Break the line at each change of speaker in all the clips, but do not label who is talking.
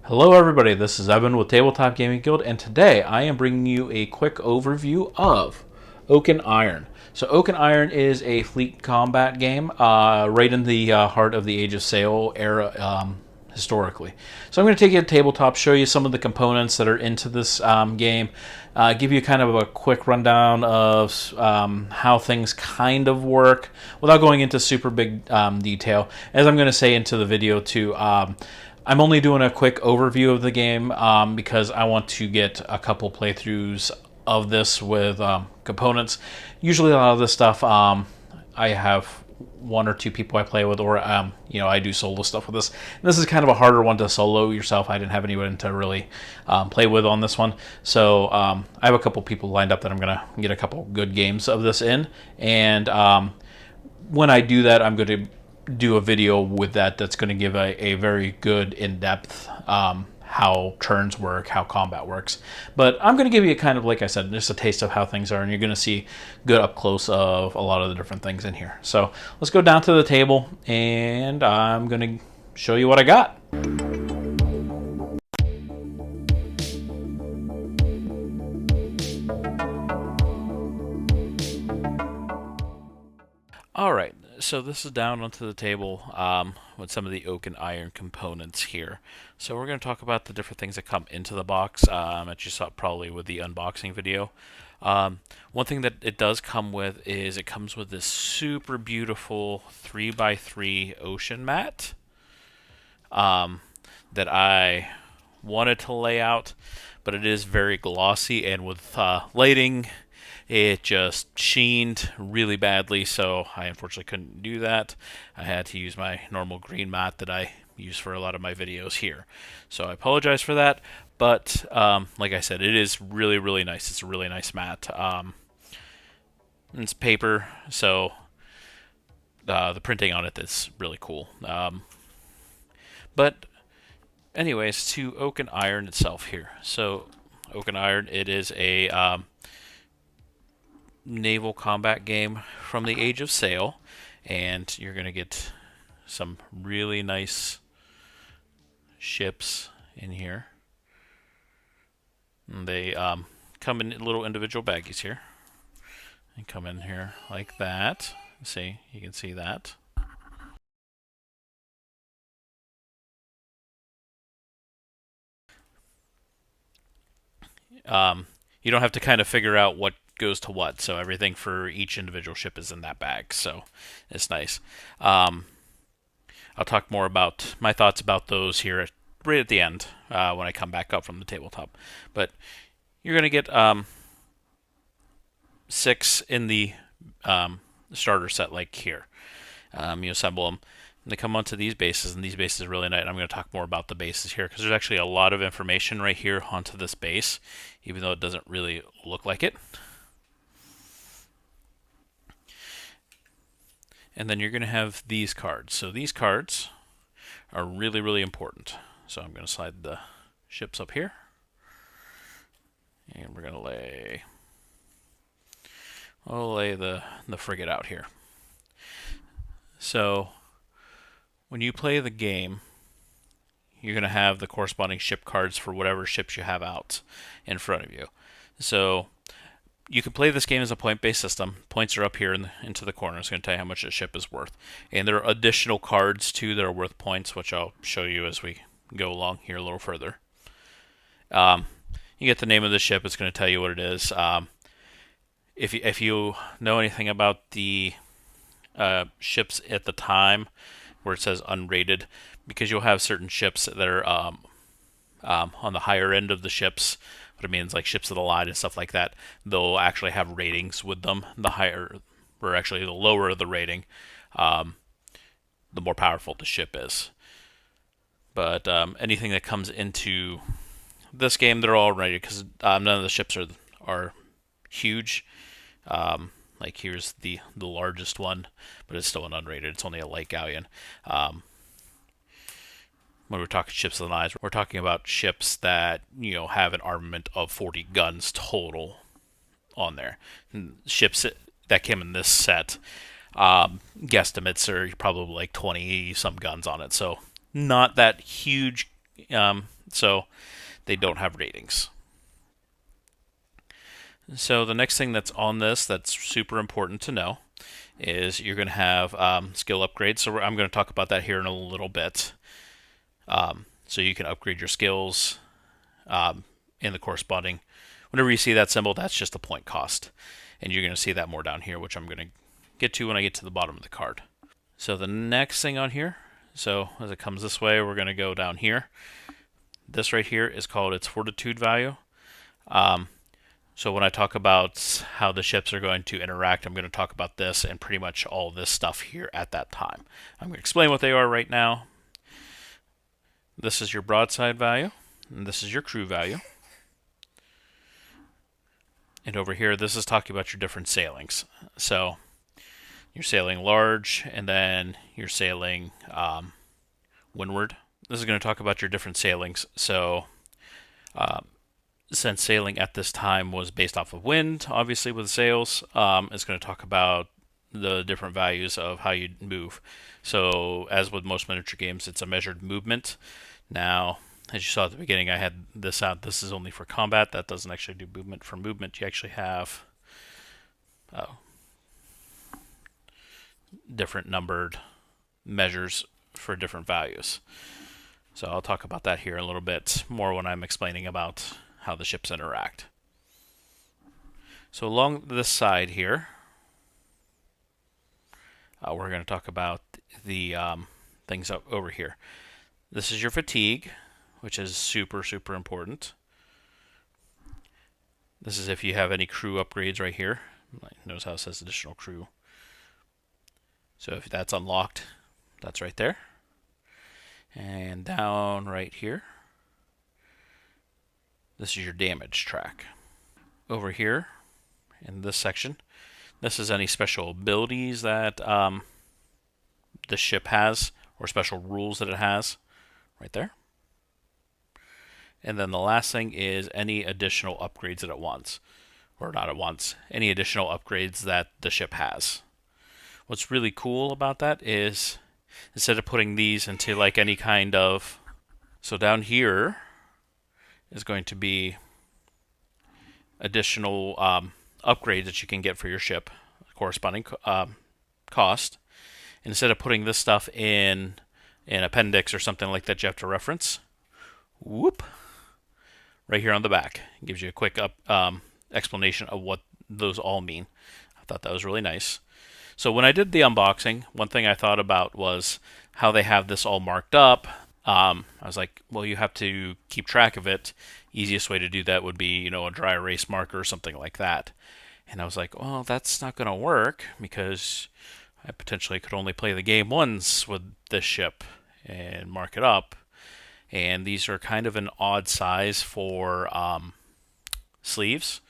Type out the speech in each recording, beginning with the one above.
Hello everybody, this is Evan with Tabletop Gaming Guild, and today I am bringing you a quick overview of Oak and Iron. So Oak and Iron is a fleet combat game right in the heart of the Age of Sail era historically. So I'm going to take you to tabletop, show you some of the components that are into this game, give you kind of a quick rundown of how things kind of work without going into super big detail. As I'm going to say into the video too, I'm only doing a quick overview of the game because I want to get a couple playthroughs of this with components. Usually, a lot of this stuff I have one or two people I play with, or I do solo stuff with this. And this is kind of a harder one to solo yourself. I didn't have anyone to really play with on this one, so I have a couple people lined up that I'm gonna get a couple good games of this in, and when I do that, I'm going to do a video with that's going to give a very good in-depth how turns work, how combat works. But I'm going to give you kind of, like I said, just a taste of how things are, and you're going to see good up close of a lot of the different things in here. So let's go down to the table, and I'm going to show you what I got. All right, so this is down onto the table with some of the oak and iron components here. So we're going to talk about the different things that come into the box that you saw probably with the unboxing video. One thing that it does come with is it comes with this super beautiful 3x3 ocean mat that I wanted to lay out, but it is very glossy, and with lighting it just sheened really badly, so I unfortunately couldn't do that. I had to use my normal green mat that I use for a lot of my videos here. So I apologize for that, but like I said, it is really, really nice. It's a really nice mat. It's paper, so the printing on it is really cool. But anyways, to Oak and Iron itself here. So Oak and Iron, it is a naval combat game from the Age of Sail, and you're going to get some really nice ships in here. And they come in little individual baggies here. They come in here like that. See, you can see that. You don't have to kind of figure out what goes to what, so everything for each individual ship is in that bag, so it's nice. I'll talk more about my thoughts about those here right at the end when I come back up from the tabletop. But you're going to get 6 in the starter set like here. You assemble them, and they come onto these bases, and these bases are really nice. I'm going to talk more about the bases here because there's actually a lot of information right here onto this base, even though it doesn't really look like it. And then you're going to have these cards. So these cards are really, really important. So I'm going to slide the ships up here. And we're going to lay the frigate out here. So when you play the game, you're going to have the corresponding ship cards for whatever ships you have out in front of you. So you can play this game as a point-based system. Points are up here into the corner. It's going to tell you how much a ship is worth. And there are additional cards, too, that are worth points, which I'll show you as we go along here a little further. You get the name of the ship. It's going to tell you what it is. If you know anything about the ships at the time where it says unrated, because you'll have certain ships that are on the higher end of the ships, what it means, like ships of the line and stuff like that, they'll actually have ratings with them. The higher, or actually the lower the rating, the more powerful the ship is. But anything that comes into this game, they're all rated because none of the ships are huge. Like here's the largest one, but it's still an unrated. It's only a light galleon. When we're talking ships of the line, we're talking about ships that have an armament of 40 guns total on there. And ships that came in this set, guesstimates are probably like 20 some guns on it. So not that huge so they don't have ratings. So the next thing that's on this that's super important to know is you're going to have skill upgrades. So I'm going to talk about that here in a little bit. So you can upgrade your skills in the corresponding. Whenever you see that symbol, that's just the point cost. And you're going to see that more down here, which I'm going to get to when I get to the bottom of the card. So the next thing on here, so as it comes this way, we're going to go down here. This right here is called its fortitude value. So when I talk about how the ships are going to interact, I'm going to talk about this and pretty much all this stuff here at that time. I'm going to explain what they are right now. This is your broadside value, and this is your crew value. And over here, this is talking about your different sailings. So you're sailing large, and then you're sailing windward. This is going to talk about your different sailings. So since sailing at this time was based off of wind, obviously with sails, it's going to talk about the different values of how you move. So as with most miniature games, it's a measured movement. Now, as you saw at the beginning, I had this out. This is only for combat. That doesn't actually do movement. For movement, you actually have different numbered measures for different values. So I'll talk about that here a little bit more when I'm explaining about how the ships interact. So along this side here, we're going to talk about the things up over here. This is your fatigue, which is super, super important. This is if you have any crew upgrades right here. Notice how it says additional crew. So if that's unlocked, that's right there. And down right here, this is your damage track. Over here, in this section, this is any special abilities that the ship has, or special rules that it has, right there. And then the last thing is any additional upgrades that it wants, or not at once, any additional upgrades that the ship has. What's really cool about that is instead of putting these into like any kind of, so down here is going to be additional upgrades that you can get for your ship, corresponding cost. And instead of putting this stuff in an appendix or something like that you have to reference, whoop, right here on the back. It gives you a quick explanation of what those all mean. I thought that was really nice. So when I did the unboxing, one thing I thought about was how they have this all marked up. I was like, well, you have to keep track of it. Easiest way to do that would be, a dry erase marker or something like that. And I was like, well, that's not going to work because I potentially could only play the game once with this ship and mark it up. And these are kind of an odd size for sleeves.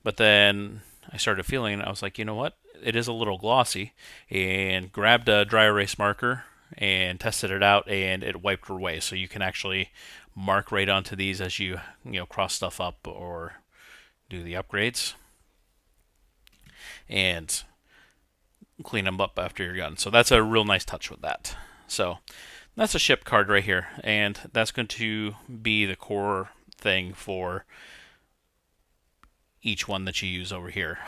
But then I started feeling it. I was like, you know what? It is a little glossy, and grabbed a dry erase marker and tested it out, and it wiped away. So you can actually mark right onto these as you cross stuff up or do the upgrades, and clean them up after you're done. So that's a real nice touch with that. So that's a ship card right here, and that's going to be the core thing for each one that you use over here.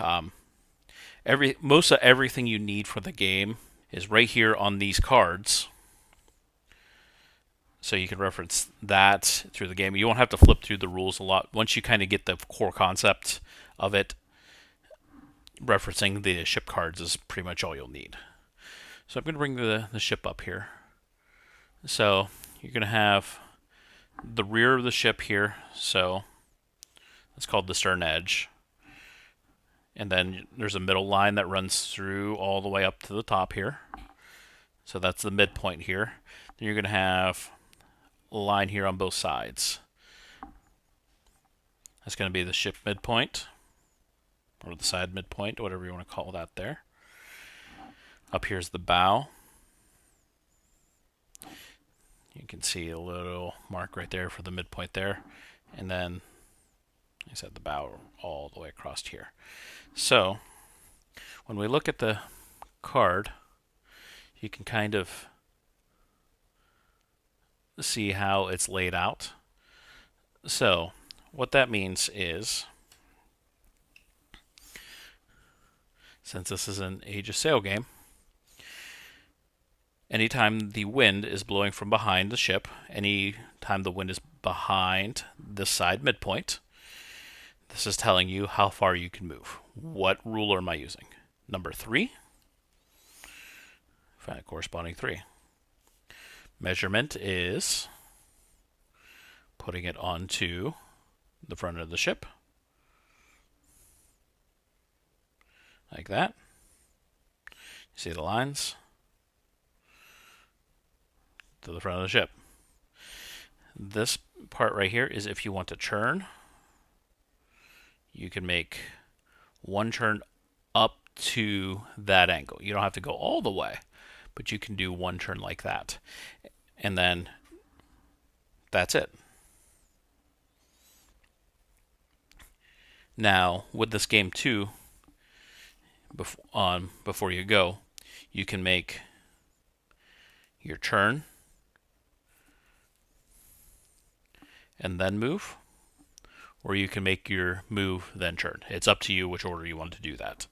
Most of everything you need for the game is right here on these cards. So you can reference that through the game. You won't have to flip through the rules a lot. Once you kind of get the core concept of it, referencing the ship cards is pretty much all you'll need. So I'm going to bring the ship up here. So you're going to have the rear of the ship here. So it's called the stern edge. And then there's a middle line that runs through all the way up to the top here. So that's the midpoint here. Then you're going to have a line here on both sides. That's going to be the ship midpoint, or the side midpoint, whatever you want to call that there. Up here's the bow. You can see a little mark right there for the midpoint there. And then, like I said, the bow all the way across here. So, when we look at the card, you can kind of see how it's laid out. So what that means is, since this is an Age of Sail game, anytime the wind is blowing from behind the ship, anytime the wind is behind this side midpoint, this is telling you how far you can move. What ruler am I using? Number 3. Find a corresponding 3. Measurement is putting it onto the front of the ship. Like that. See the lines? To the front of the ship. This part right here is if you want to churn, you can make one turn up to that angle. You don't have to go all the way, but you can do one turn like that. And then that's it. Now, with this game too, before you go, you can make your turn and then move, or you can make your move then turn. It's up to you which order you want to do that.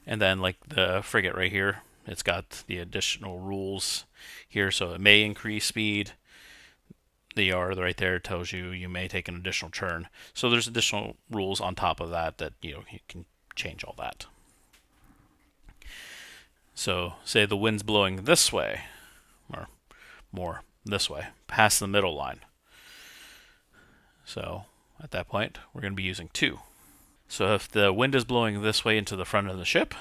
And then like the frigate right here, it's got the additional rules here, so it may increase speed. The R right there tells you you may take an additional turn. So there's additional rules on top of that you can change all that. So say the wind's blowing this way, or more this way, past the middle line. So at that point, we're going to be using 2. So if the wind is blowing this way into the front of the ship,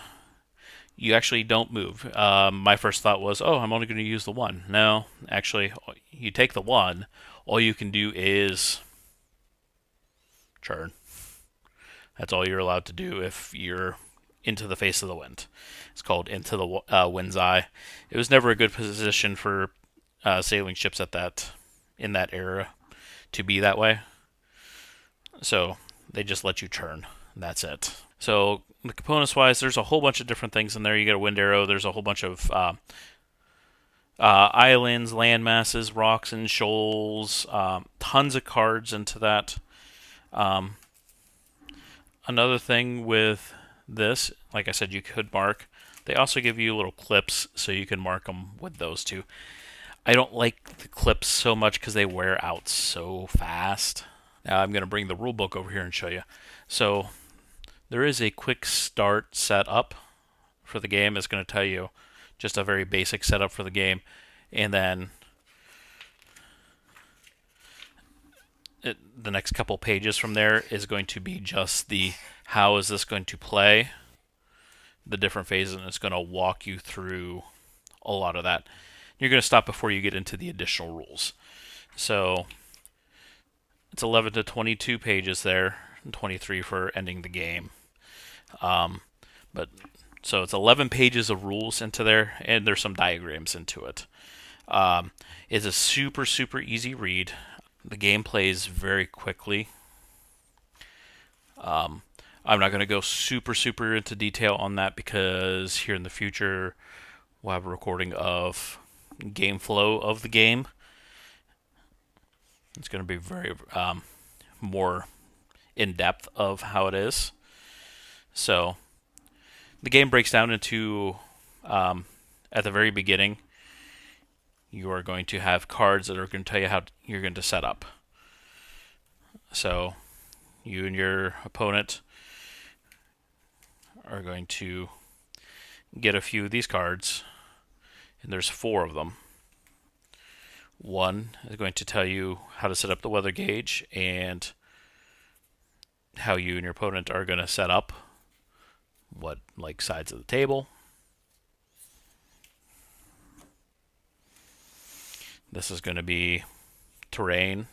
you actually don't move. My first thought was, oh, I'm only going to use the 1. No, actually, you take the 1, all you can do is churn. That's all you're allowed to do if you're into the face of the wind. It's called into the wind's eye. It was never a good position for sailing ships in that era to be that way. So they just let you churn. That's it. So the components wise, there's a whole bunch of different things in there. You get a wind arrow. There's a whole bunch of islands, land masses, rocks, and shoals. Tons of cards into that. Another thing with this, like I said, you could mark. They also give you little clips, so you can mark them with those too. I don't like the clips so much because they wear out so fast. Now I'm going to bring the rule book over here and show you. So there is a quick start setup for the game. It's going to tell you just a very basic setup for the game. And then the next couple pages from there is going to be just the how is this going to play, the different phases, and it's going to walk you through a lot of that. You're going to stop before you get into the additional rules. So it's 11 to 22 pages there, and 23 for ending the game. So it's 11 pages of rules into there, and there's some diagrams into it. It's a super, super easy read. The game plays very quickly. I'm not going to go super, super into detail on that because here in the future we'll have a recording of game flow of the game. It's going to be very more in depth of how it is. So the game breaks down into at the very beginning, you are going to have cards that are going to tell you how you're going to set up. So you and your opponent are going to get a few of these cards, and there's 4 of them. One is going to tell you how to set up the weather gauge and how you and your opponent are going to set up what like sides of the table. This is going to be terrain.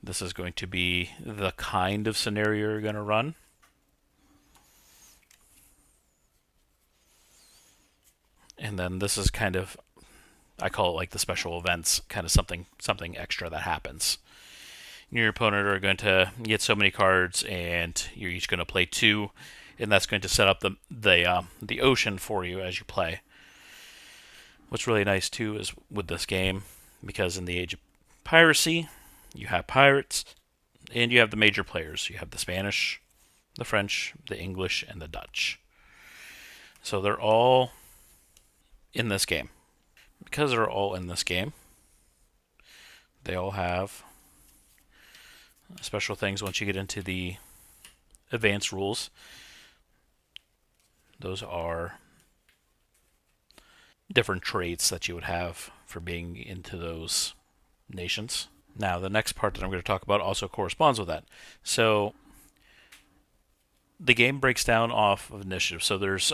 This is going to be the kind of scenario you're going to run. And then this is kind of, I call it like the special events, kind of something extra that happens. You and your opponent are going to get so many cards, and you're each going to play 2, and that's going to set up the ocean for you as you play. What's really nice too is with this game, because in the age of piracy, you have pirates, and you have the major players. You have the Spanish, the French, the English, and the Dutch. So they're all in this game. Because they're all in this game, they all have special things once you get into the advanced rules. Those are different traits that you would have for being into those nations. Now, the next part that I'm going to talk about also corresponds with that. So, the game breaks down off of initiative. So, there's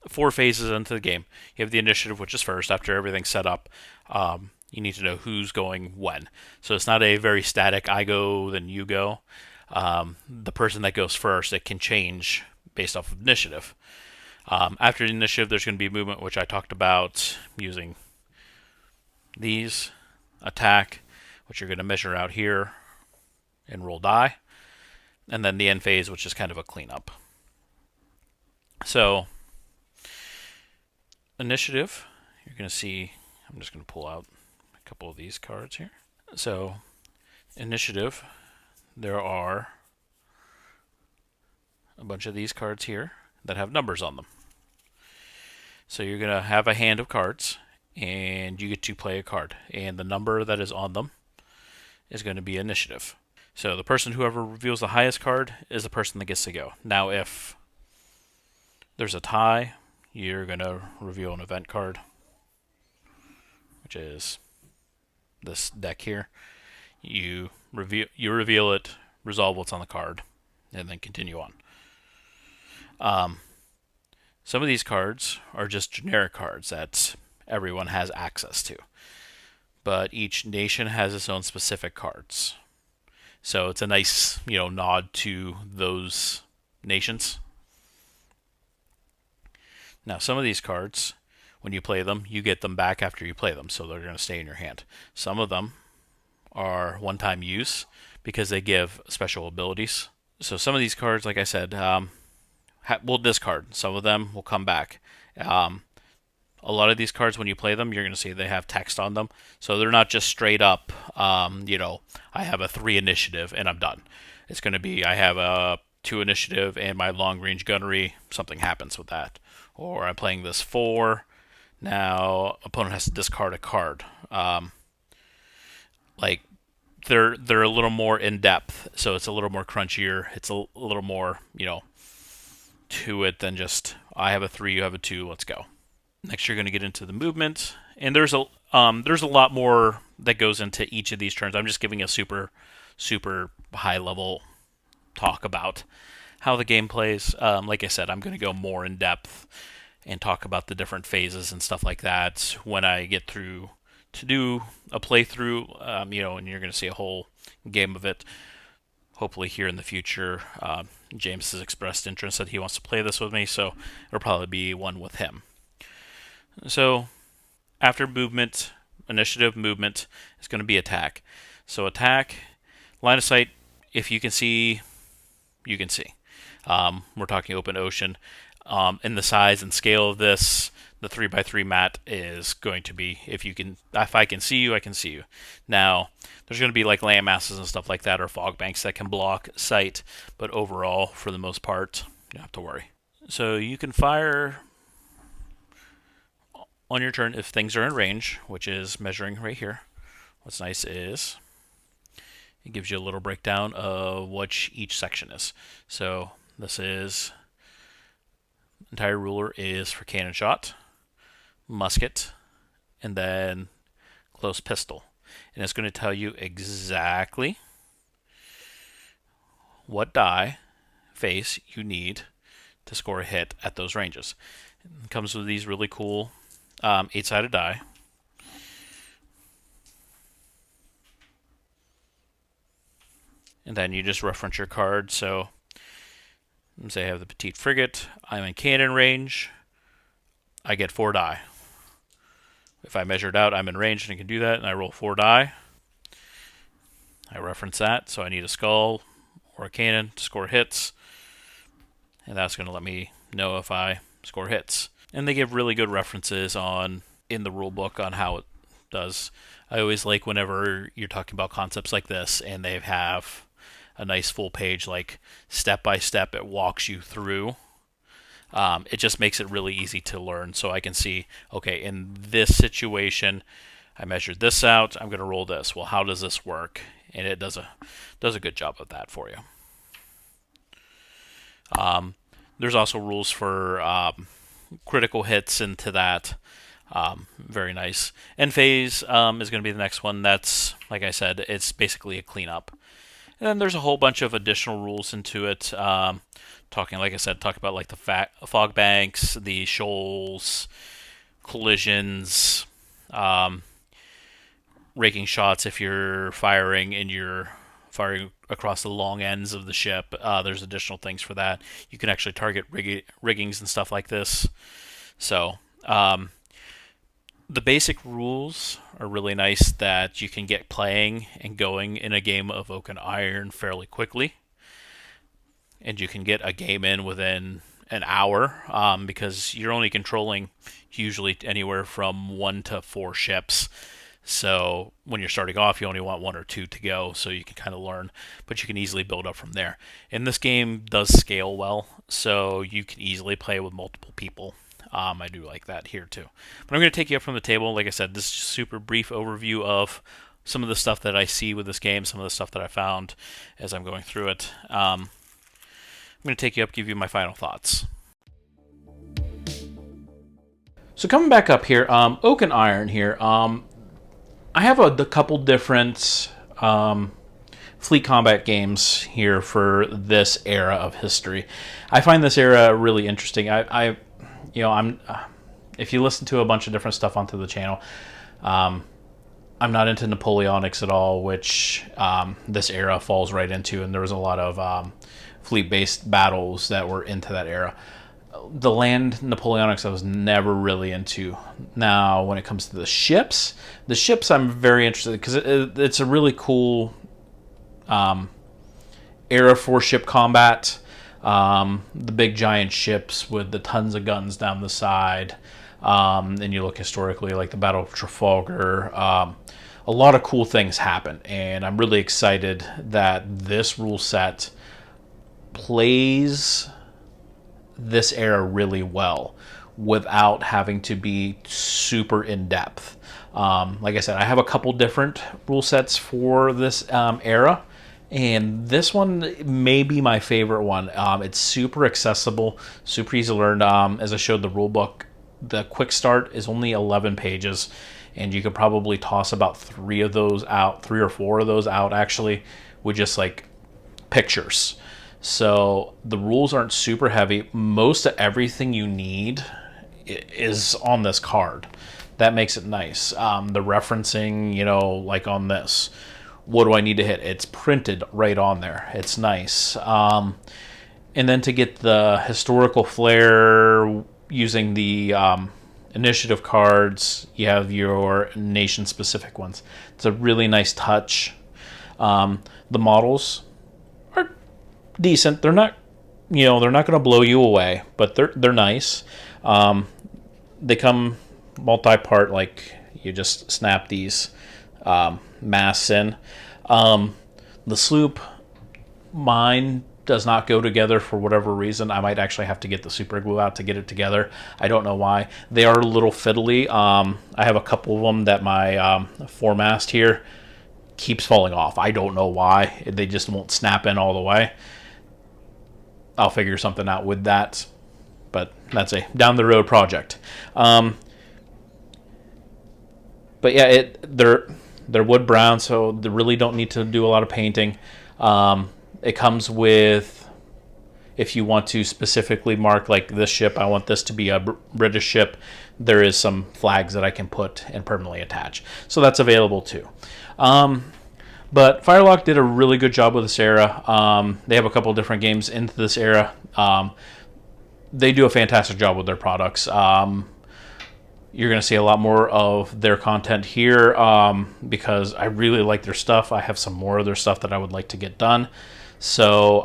4 phases into the game. You have the initiative, which is first. After everything's set up, you need to know who's going when. So, it's not a very static, I go, then you go. The person that goes first, it can change based off of initiative. After the initiative, there's going to be movement, which I talked about using these. Attack, which you're going to measure out here and roll die. And then the end phase, which is kind of a cleanup. So, initiative, you're going to see, I'm just going to pull out a couple of these cards here. So, initiative, there are a bunch of these cards here that have numbers on them. So you're going to have a hand of cards, and you get to play a card. And the number that is on them is going to be initiative. So the person, whoever reveals the highest card, is the person that gets to go. Now, if there's a tie, you're going to reveal an event card, which is this deck here. You reveal it, resolve what's on the card, and then continue on. Some of these cards are just generic cards that everyone has access to. But each nation has its own specific cards. So it's a nice, nod to those nations. Now, some of these cards, when you play them, you get them back after you play them, so they're going to stay in your hand. Some of them are one-time use because they give special abilities. So some of these cards, like I said, we'll discard. Some of them will come back. A lot of these cards, when you play them, you're going to see they have text on them. So they're not just straight up, I have a 3 initiative and I'm done. It's going to be, I have a 2 initiative and my long range gunnery, something happens with that. Or I'm playing this 4, now opponent has to discard a card. They're a little more in depth, so it's a little more crunchier. It's a little more, to it than just, I have a 3, you have a 2, let's go. Next, you're going to get into the movement, and there's a lot more that goes into each of these turns. I'm just giving a super high level talk about how the game plays. Like I said, I'm going to go more in depth and talk about the different phases and stuff like that when I get through to do a playthrough. And you're going to see a whole game of it. Hopefully here in the future. James has expressed interest that he wants to play this with me, so it'll probably be one with him. So, after movement, initiative, movement, is going to be attack. So attack, line of sight, if you can see, you can see. We're talking open ocean. In the size and scale of this, the 3x3 mat is going to be, if I can see you, I can see you. Now, there's going to be like land masses and stuff like that, or fog banks that can block sight, but overall, for the most part, you don't have to worry. So you can fire on your turn if things are in range, which is measuring right here. What's nice is it gives you a little breakdown of what each section is. So this is, entire ruler is for cannon shot, musket, and then close pistol. And it's going to tell you exactly what die face you need to score a hit at those ranges. It comes with these really cool 8-sided die. And then you just reference your card. So, say I have the petite frigate. I'm in cannon range. I get 4 die. If I measured out, I'm in range and I can do that, and I roll 4 die. I reference that, so I need a skull or a cannon to score hits. And that's going to let me know if I score hits. And they give really good references in the rule book on how does. I always like whenever you're talking about concepts like this and they have a nice full page, like step by step, it walks you through. It just makes it really easy to learn. So I can see, okay, in this situation, I measured this out. I'm going to roll this. Well, how does this work? And it does a good job of that for you. There's also rules for critical hits into that. Very nice. End phase is going to be the next one. That's, like I said, it's basically a cleanup. And then there's a whole bunch of additional rules into it. Like I said, talk about like the fog banks, the shoals, collisions, raking shots if you're firing and you're firing across the long ends of the ship. There's additional things for that. You can actually target riggings and stuff like this. So the basic rules are really nice that you can get playing and going in a game of Oak and Iron fairly quickly. And you can get a game in within an hour because you're only controlling usually anywhere from 1 to 4 ships. So when you're starting off, you only want 1 or 2 to go, so you can kind of learn, but you can easily build up from there. And this game does scale well, so you can easily play with multiple people. I do like that here too. But I'm going to take you up from the table. Like I said, this is just a super brief overview of some of the stuff that I see with this game, some of the stuff that I found as I'm going through it. I'm going to take you up, give you my final thoughts. So coming back up here, Oak and Iron here. I have a couple different fleet combat games here for this era of history. I find this era really interesting. If you listen to a bunch of different stuff onto the channel, I'm not into Napoleonics at all, which this era falls right into, and there was a lot of fleet-based battles that were into that era. The land Napoleonics I was never really into. Now, when it comes to the ships I'm very interested because it's a really cool era for ship combat. The big giant ships with the tons of guns down the side. And you look historically, like the Battle of Trafalgar. A lot of cool things happen, and I'm really excited that this rule set plays this era really well without having to be super in-depth. Like I said, I have a couple different rule sets for this era, and this one may be my favorite one. It's super accessible, super easy to learn. As I showed the rule book, the quick start is only 11 pages, and you could probably toss about 3 or 4 of those out actually, with just like pictures. So the rules aren't super heavy. Most of everything you need is on this card. That makes it nice. The referencing, like on this, what do I need to hit? It's printed right on there. It's nice. And then to get the historical flair using the initiative cards, you have your nation-specific ones. It's a really nice touch. The models are decent. They're not, they're not going to blow you away, but they're nice. They come multi-part, like you just snap these masts in. The sloop, mine does not go together for whatever reason. I might actually have to get the super glue out to get it together. I don't know why. They are a little fiddly. I have a couple of them that my foremast here keeps falling off. I don't know why. They just won't snap in all the way. I'll figure something out with that, but that's a down the road project. But yeah, they're wood brown, so they really don't need to do a lot of painting. It comes with, if you want to specifically mark like this ship, I want this to be a British ship, there is some flags that I can put and permanently attach. So that's available too. But Firelock did a really good job with this era. They have a couple different games into this era. They do a fantastic job with their products. You're going to see a lot more of their content here because I really like their stuff. I have some more of their stuff that I would like to get done. So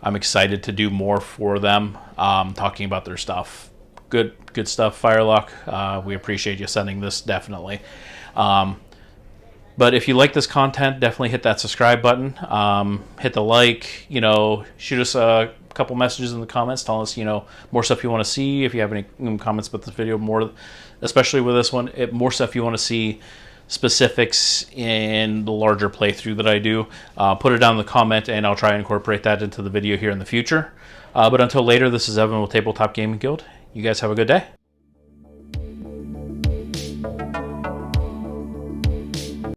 I'm excited to do more for them, talking about their stuff good stuff, Firelock. We appreciate you sending this, definitely. But if you like this content, definitely hit that subscribe button. Hit the like. Shoot us a couple messages in the comments telling us more stuff you want to see. If you have any comments about this video, more, especially with this one, more stuff you want to see, specifics in the larger playthrough that I do, put it down in the comment, and I'll try and incorporate that into the video here in the future. But until later, this is Evan with Tabletop Gaming Guild. You guys have a good day.